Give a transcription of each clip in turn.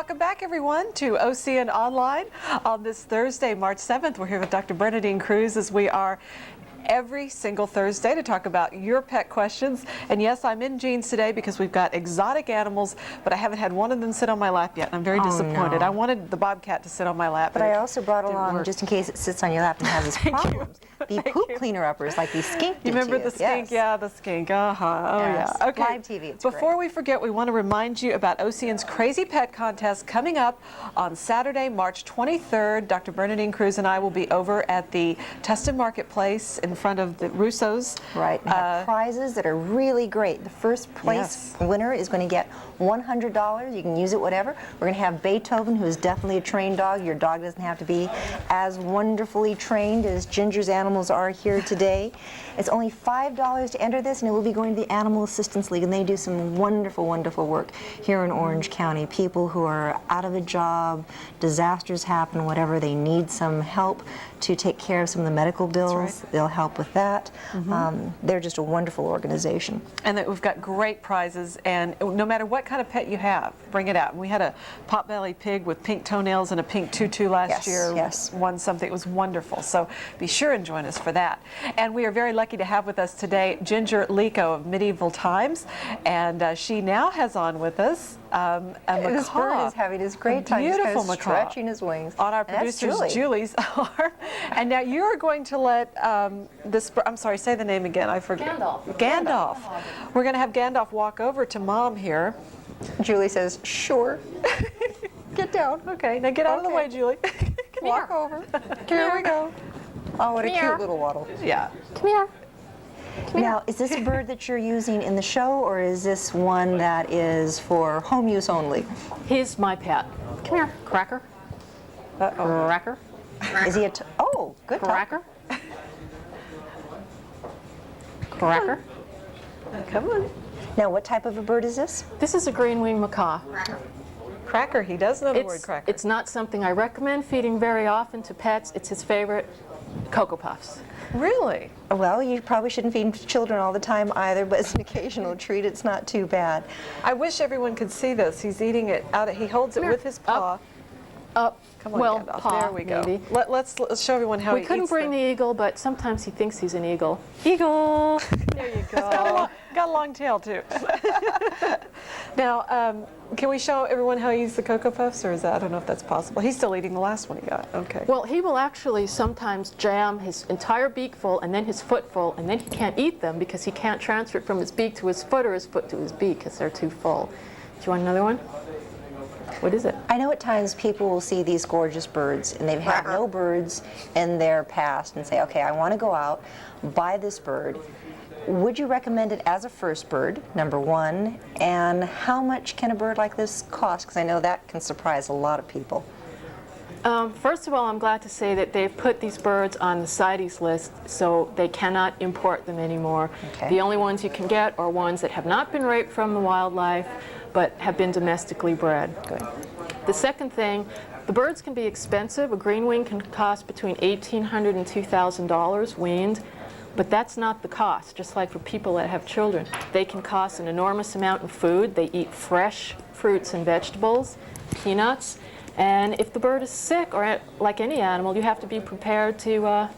welcome back everyone to OCN Online on this Thursday, March 7th. We're here with Dr. Bernadine Cruz as we are every single Thursday to talk about your pet questions. And yes, I'm in jeans today because we've got exotic animals, but I haven't had one of them sit on my lap yet, and I'm very disappointed. No. I wanted the bobcat to sit on my lap. But I also brought along, just in case it sits on your lap and has its problems, the poop cleaner uppers like these skink. You remember the skink? Yes. Yeah, the skink. Oh yes. yeah. Okay. Live TV, it's Before great. we forget, we want to remind you about OCN's Crazy Pet Contest coming up on Saturday, March 23rd. Dr. Bernadine Cruz and I will be over at the Tustin Marketplace in front of the Russo's. Right. We have prizes that are really great. The first place winner is going to get $100. You can use it whatever. We're going to have Beethoven, who is definitely a trained dog. Your dog doesn't have to be as wonderfully trained as Ginger's animals are here today. It's only $5 to enter this, and it will be going to the Animal Assistance League, and they do some wonderful, wonderful work here in Orange County. People who are out of a job, disasters happen, whatever, they need some help to take care of some of the medical bills. They'll help with that. They're just a wonderful organization. And that we've got great prizes, and no matter what kind of pet you have, bring it out. And we had a pot-bellied pig with pink toenails and a pink tutu last year. Won something. It was wonderful. So be sure and join us for that. And we are very lucky to have with us today Ginger Licot of Medieval Times, and she now has on with us a macaw. This bird is having his great time. Beautiful He's kind of stretching his wings. On our producer's Julie's arm. And now you're going to let this, I'm sorry, say the name again, I forget. Gandalf. We're going to have Gandalf walk over to Mom here. Julie says, sure. Get down. Okay, now get out of the way, Julie. Walk over. Here we go. Oh, what a cute little waddle. Yeah. Come here. Now, is this a bird that you're using in the show, or is this one that is for home use only? He's my pet. Come here, Cracker. Cracker. Is he a oh, good Cracker. Cracker. Come on. Now, what type of a bird is this? This is a green-winged macaw. Cracker, he does know the word cracker. It's not something I recommend feeding very often to pets. It's his favorite. Cocoa Puffs. Really? Well, you probably shouldn't feed children all the time either, but it's an occasional treat. It's not too bad. I wish everyone could see this. He's eating it out. He holds it with his paw. Up. Come on, well, Gandalf. paw, there we go. maybe. Let's show everyone how he eats. We couldn't bring the eagle, but sometimes he thinks he's an eagle. Eagle! There you go. Got a long tail, too. Now, can we show everyone how he eats the Cocoa Puffs, or is that, I don't know if that's possible. He's still eating the last one he got. Okay. Well, he will actually sometimes jam his entire beak full and then his foot full, and then he can't eat them because he can't transfer it from his beak to his foot or his foot to his beak because they're too full. Do you want another one? What is it? I know at times people will see these gorgeous birds and they've had no birds in their past and say, okay, I want to go out, buy this bird. Would you recommend it as a first bird, number one? And how much can a bird like this cost? Because I know that can surprise a lot of people. First of all, I'm glad to say that they've put these birds on the CITES list, so they cannot import them anymore. Okay. The only ones you can get are ones that have not been raped from the wildlife, but have been domestically bred. Good. The second thing, the birds can be expensive. A green wing can cost between $1,800 and $2,000 weaned, but that's not the cost, just like for people that have children. They can cost an enormous amount in food. They eat fresh fruits and vegetables, peanuts, and if the bird is sick, or like any animal, you have to be prepared to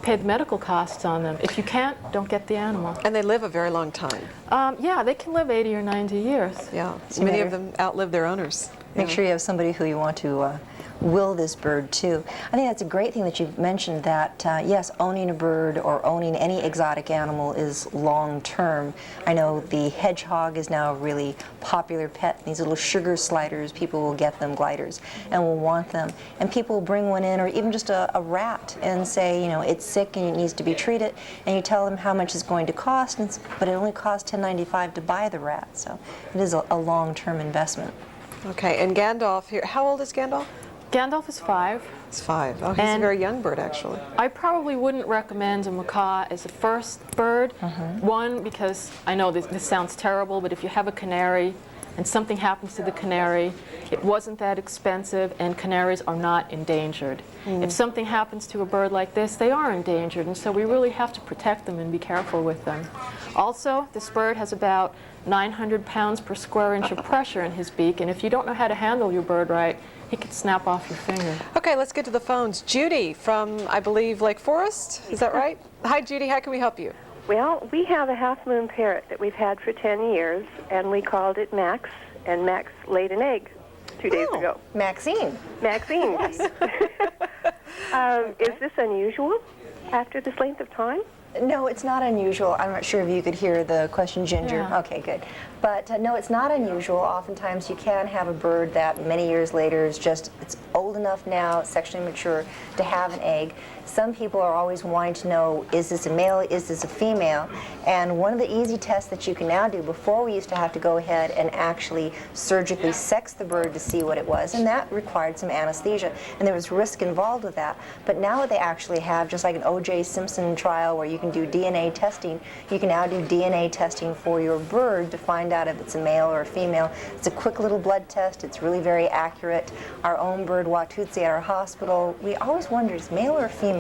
pay the medical costs on them. If you can't, don't get the animal. And they live a very long time. Yeah, they can live 80 or 90 years. Yeah, many of them outlive their owners. Make sure you have somebody who you want to will this bird too. I think that's a great thing that you've mentioned that, yes, owning a bird or owning any exotic animal is long-term. I know the hedgehog is now a really popular pet. These little sugar sliders, people will get them, gliders, and will want them. And people will bring one in, or even just a rat, and say, you know, it's sick and it needs to be treated, and you tell them how much it's going to cost, but it only costs $10.95 to buy the rat, so it is a long-term investment. Okay, and Gandalf here, how old is Gandalf? Gandalf is 5. It's 5. Oh, he's a very young bird, actually. I probably wouldn't recommend a macaw as a first bird. One, because I know this sounds terrible, but if you have a canary, and something happens to the canary, it wasn't that expensive, and canaries are not endangered. If something happens to a bird like this, they are endangered, and so we really have to protect them and be careful with them. Also, this bird has about 900 pounds per square inch of pressure in his beak, and if you don't know how to handle your bird right, he could snap off your finger. Okay, let's get to the phones. Judy from, I believe, Lake Forest, is that right? Hi, Judy, how can we help you? Well, we have a half-moon parrot that we've had for 10 years, and we called it Max, and Max laid an egg 2 days ago. Maxine. Maxine. Yes. Is this unusual after this length of time? No, it's not unusual. I'm not sure if you could hear the question, Ginger. Yeah. Okay, good. But no, it's not unusual. Oftentimes you can have a bird that many years later is just, it's old enough now, sexually mature, to have an egg. Some people are always wanting to know, is this a male, is this a female? And one of the easy tests that you can now do, before we used to have to go ahead and actually surgically sex the bird to see what it was, and that required some anesthesia, and there was risk involved with that. But now what they actually have, just like an O.J. Simpson trial where you can do DNA testing, you can now do DNA testing for your bird to find out if it's a male or a female. It's a quick little blood test. It's really very accurate. Our own bird, Watutsi, at our hospital, we always wondered, is male or female?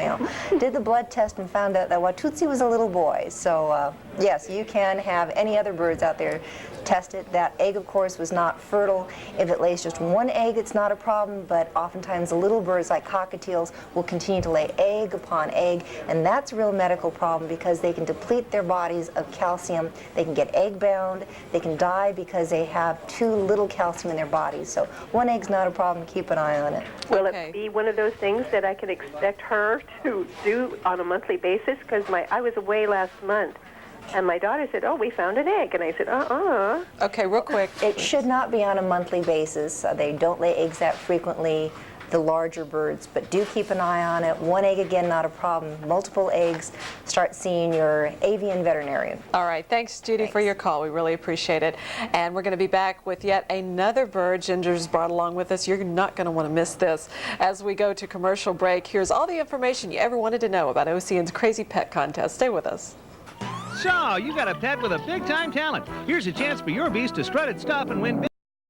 Did the blood test and found out that Watutsi was a little boy. So yes, you can have any other birds out there test it. That egg, of course, was not fertile. If it lays just one egg, it's not a problem, but oftentimes the little birds like cockatiels will continue to lay egg upon egg, and that's a real medical problem because they can deplete their bodies of calcium. They can get egg bound. They can die because they have too little calcium in their bodies. So one egg's not a problem. Keep an eye on it. Will it be one of those things that I can expect her to do on a monthly basis? Because I was away last month, and my daughter said, oh, we found an egg. And I said, Okay, real quick. It should not be on a monthly basis. They don't lay eggs that frequently, the larger birds, but do keep an eye on it. One egg, again, not a problem. Multiple eggs, start seeing your avian veterinarian. All right, thanks, Judy, for your call. We really appreciate it. And we're going to be back with yet another bird Ginger's brought along with us. You're not going to want to miss this. As we go to commercial break, here's all the information you ever wanted to know about OCN's Crazy Pet Contest. Stay with us. So, you got a pet with a big-time talent. Here's a chance for your beast to strut its stuff and win big.